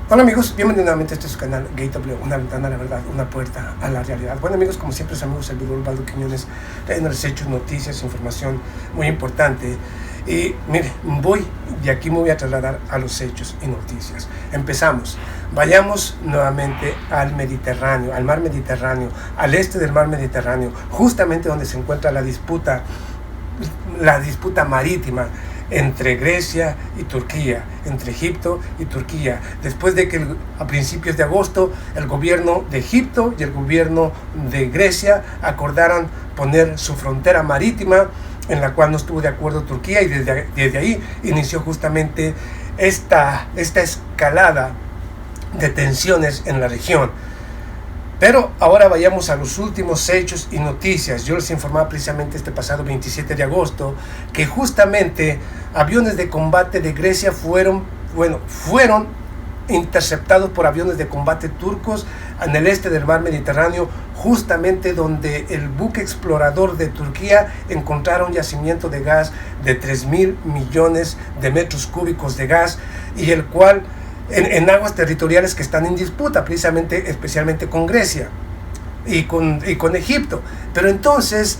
Hola amigos, bienvenidos nuevamente a este su canal GateW, una ventana a la verdad, una puerta a la realidad. Bueno amigos, como siempre, sus amigos, el servidor Osvaldo Quiñones, trayéndoles hechos, noticias, información muy importante. Y mire, de aquí me voy a trasladar a los hechos y noticias. Empezamos, vayamos nuevamente al Mediterráneo, al mar Mediterráneo, al este del mar Mediterráneo, justamente donde se encuentra la disputa marítima entre Grecia y Turquía, entre Egipto y Turquía, después de que a principios de agosto el gobierno de Egipto y el gobierno de Grecia acordaran poner su frontera marítima, en la cual no estuvo de acuerdo Turquía, y desde ahí inició justamente esta escalada de tensiones en la región. Pero ahora vayamos a los últimos hechos y noticias. Yo les informaba precisamente este pasado 27 de agosto que justamente aviones de combate de Grecia fueron interceptados por aviones de combate turcos en el este del mar Mediterráneo, justamente donde el buque explorador de Turquía encontraron yacimiento de gas de 3.000 millones de metros cúbicos de gas, y el cual en aguas territoriales que están en disputa, precisamente, especialmente con Grecia y con Egipto. Pero entonces,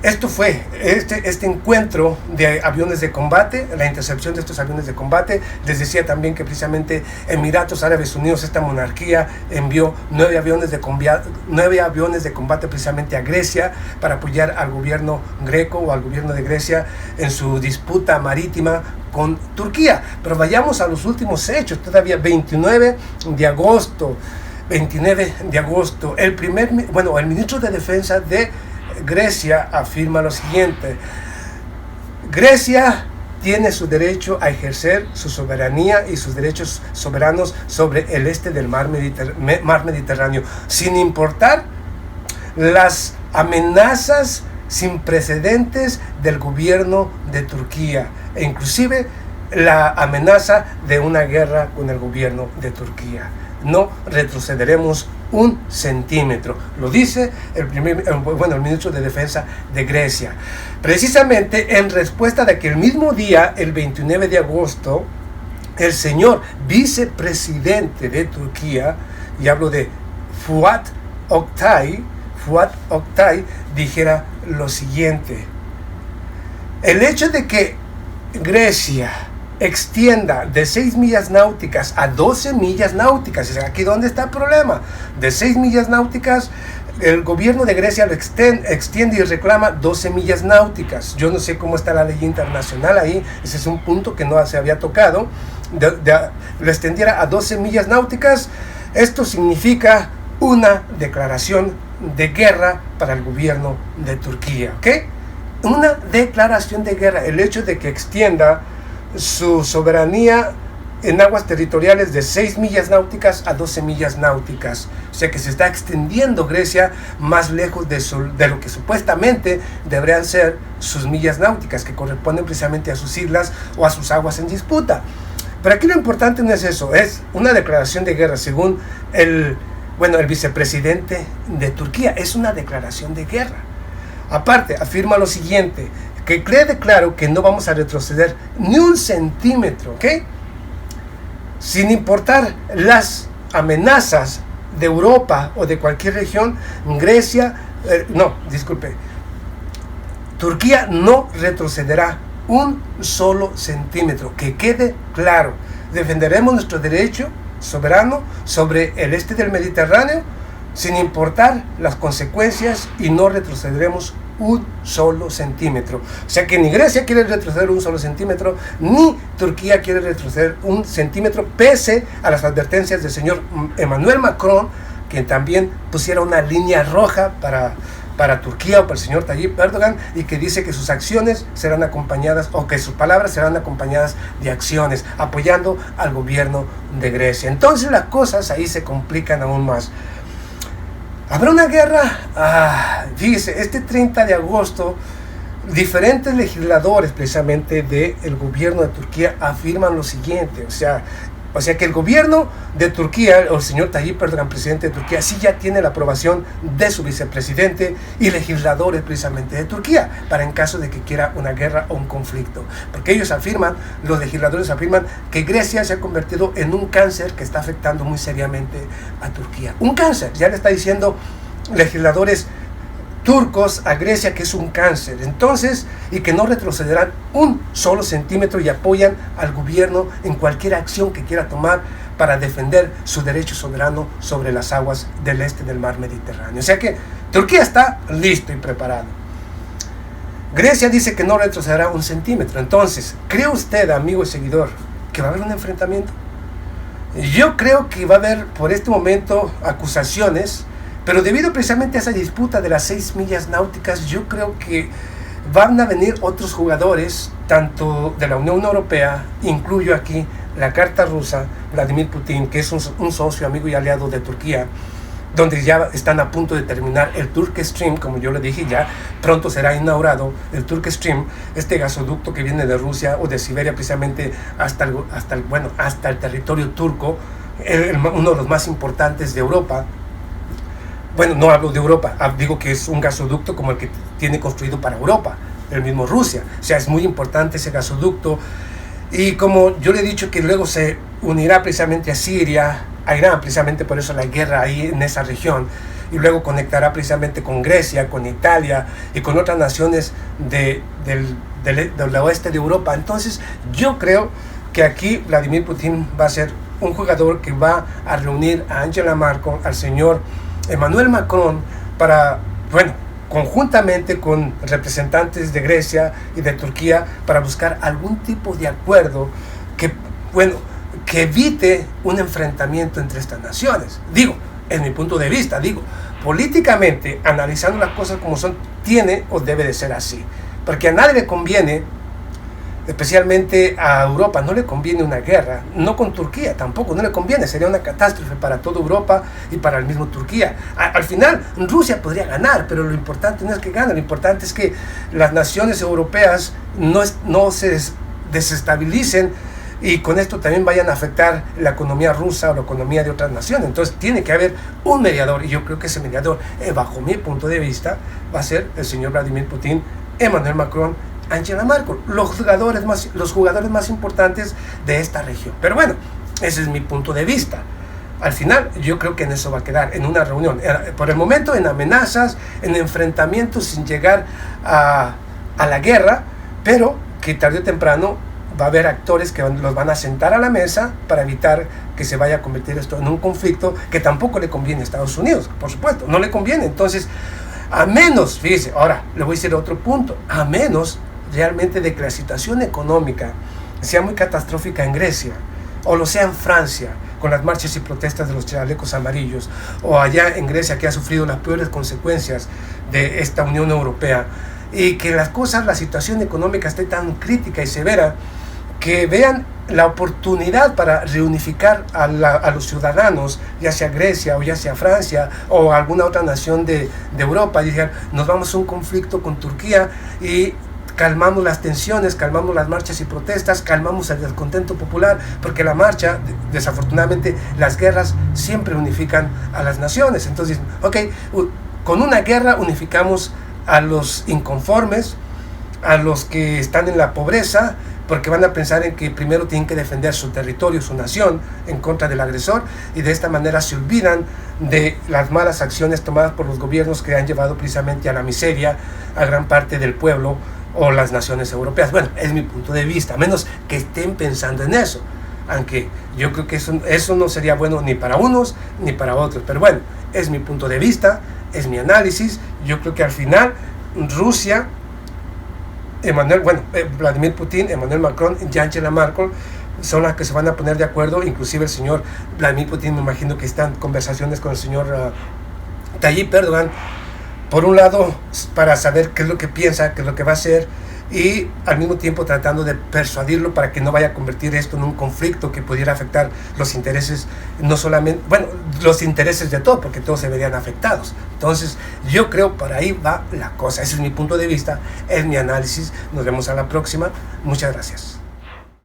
esto fue este encuentro de aviones de combate, la intercepción de estos aviones de combate. Les decía también que precisamente Emiratos Árabes Unidos, esta monarquía, envió 9 aviones de combate precisamente a Grecia para apoyar al gobierno greco o al gobierno de Grecia en su disputa marítima con Turquía. Pero vayamos a los hechos. Todavía 29 de agosto, el ministro de Defensa de Grecia afirma lo siguiente: Grecia tiene su derecho a ejercer su soberanía y sus derechos soberanos sobre el este del mar Mediterráneo, sin importar las amenazas sin precedentes del gobierno de Turquía, e inclusive la amenaza de una guerra con el gobierno de Turquía. No retrocederemos un centímetro, lo dice el ministro de Defensa de Grecia, precisamente en respuesta de que el mismo día, el 29 de agosto, el señor vicepresidente de Turquía, y hablo de Fuat Oktay, dijera lo siguiente: el hecho de que Grecia extienda de 6 millas náuticas a 12 millas náuticas, aquí donde está el problema. De 6 millas náuticas, el gobierno de Grecia lo extiende y reclama 12 millas náuticas. Yo no sé cómo está la ley internacional ahí, ese es un punto que no se había tocado. Lo extendiera a 12 millas náuticas. Esto significa una declaración de guerra para el gobierno de Turquía, ¿ok? Una declaración de guerra, el hecho de que extienda su soberanía en aguas territoriales de 6 millas náuticas a 12 millas náuticas. O sea que se está extendiendo Grecia más lejos de lo que supuestamente deberían ser sus millas náuticas, que corresponden precisamente a sus islas o a sus aguas en disputa. Pero aquí lo importante no es eso, es una declaración de guerra, según el vicepresidente de Turquía. Es una declaración de guerra. Aparte, afirma lo siguiente: que quede claro que no vamos a retroceder ni un centímetro, ¿ok? Sin importar las amenazas de Europa o de cualquier región, Turquía no retrocederá un solo centímetro. Que quede claro, defenderemos nuestro derecho soberano sobre el este del Mediterráneo, sin importar las consecuencias, y no retrocederemos un solo centímetro. O sea que ni Grecia quiere retroceder un solo centímetro, ni Turquía quiere retroceder un centímetro, pese a las advertencias del señor Emmanuel Macron, que también pusiera una línea roja para Turquía o para el señor Tayyip Erdogan, y que dice que sus acciones serán acompañadas, o que sus palabras serán acompañadas de acciones, apoyando al gobierno de Grecia. Entonces las cosas ahí se complican aún más. ¿Habrá una guerra? Fíjese, este 30 de agosto, diferentes legisladores precisamente del gobierno de Turquía afirman lo siguiente: o sea, O sea que el gobierno de Turquía, o el señor Tayyip Erdogan, presidente de Turquía, sí ya tiene la aprobación de su vicepresidente y legisladores precisamente de Turquía, para en caso de que quiera una guerra o un conflicto. Porque ellos afirman, los legisladores afirman, que Grecia se ha convertido en un cáncer que está afectando muy seriamente a Turquía. Un cáncer, ya le está diciendo legisladores turcos a Grecia que es un cáncer, entonces, y que no retrocederán un solo centímetro y apoyan al gobierno en cualquier acción que quiera tomar para defender su derecho soberano sobre las aguas del este del mar Mediterráneo. O sea que Turquía está listo y preparado. Grecia dice que no retrocederá un centímetro. Entonces, ¿cree usted, amigo y seguidor, que va a haber un enfrentamiento? Yo creo que va a haber por este momento acusaciones, pero debido precisamente a esa disputa de las 6 millas náuticas, yo creo que van a venir otros jugadores, tanto de la Unión Europea, incluyo aquí la carta rusa, Vladimir Putin, que es un socio, amigo y aliado de Turquía, donde ya están a punto de terminar el Turk Stream, como yo le dije, ya pronto será inaugurado el Turk Stream, este gasoducto que viene de Rusia o de Siberia precisamente hasta el territorio turco, uno de los más importantes de Europa. Bueno, no hablo de Europa, digo que es un gasoducto como el que tiene construido para Europa, el mismo Rusia. O sea, es muy importante ese gasoducto. Y como yo le he dicho que luego se unirá precisamente a Siria, a Irán, precisamente por eso la guerra ahí en esa región. Y luego conectará precisamente con Grecia, con Italia y con otras naciones del oeste de Europa. Entonces, yo creo que aquí Vladimir Putin va a ser un jugador que va a reunir a Angela Merkel, al señor Emmanuel Macron, para, conjuntamente con representantes de Grecia y de Turquía, para buscar algún tipo de acuerdo que evite un enfrentamiento entre estas naciones. Digo, en mi punto de vista, políticamente, analizando las cosas como son, tiene o debe de ser así. Porque a nadie le conviene, especialmente a Europa, no le conviene una guerra, no con Turquía tampoco, no le conviene, sería una catástrofe para toda Europa y para el mismo Turquía. Al final, Rusia podría ganar, pero lo importante no es que gane, lo importante es que las naciones europeas no se desestabilicen y con esto también vayan a afectar la economía rusa o la economía de otras naciones. Entonces tiene que haber un mediador, y yo creo que ese mediador, bajo mi punto de vista, va a ser el señor Vladimir Putin, Emmanuel Macron, Angela Merkel, los jugadores más importantes de esta región. Pero bueno, ese es mi punto de vista. Al final, yo creo que en eso va a quedar, en una reunión. Por el momento, en amenazas, en enfrentamientos sin llegar a la guerra, pero que tarde o temprano va a haber actores que los van a sentar a la mesa para evitar que se vaya a convertir esto en un conflicto que tampoco le conviene a Estados Unidos, por supuesto, no le conviene. Entonces, a menos, fíjese, ahora le voy a decir otro punto, a menos realmente de que la situación económica sea muy catastrófica en Grecia, o lo sea en Francia, con las marchas y protestas de los chalecos amarillos, o allá en Grecia, que ha sufrido las peores consecuencias de esta Unión Europea, y que la situación económica esté tan crítica y severa, que vean la oportunidad para reunificar a los ciudadanos, ya sea Grecia o ya sea Francia o alguna otra nación de Europa, y digan, nos vamos a un conflicto con Turquía y calmamos las tensiones, calmamos las marchas y protestas, calmamos el descontento popular, porque la marcha, desafortunadamente, las guerras siempre unifican a las naciones. Entonces, con una guerra unificamos a los inconformes, a los que están en la pobreza, porque van a pensar en que primero tienen que defender su territorio, su nación, en contra del agresor, y de esta manera se olvidan de las malas acciones tomadas por los gobiernos que han llevado precisamente a la miseria a gran parte del pueblo o las naciones europeas. Bueno, es mi punto de vista, a menos que estén pensando en eso, aunque yo creo que eso no sería bueno ni para unos ni para otros, pero bueno, es mi punto de vista, es mi análisis. Yo creo que al final Rusia, Vladimir Putin, Emmanuel Macron y Angela Merkel son las que se van a poner de acuerdo. Inclusive el señor Vladimir Putin, me imagino que está en conversaciones con el señor Tayyip Erdogan, por un lado para saber qué es lo que piensa, qué es lo que va a hacer, y al mismo tiempo tratando de persuadirlo para que no vaya a convertir esto en un conflicto que pudiera afectar los intereses, no solamente, los intereses de todos, porque todos se verían afectados. Entonces, yo creo por ahí va la cosa. Ese es mi punto de vista, es mi análisis. Nos vemos a la próxima. Muchas gracias.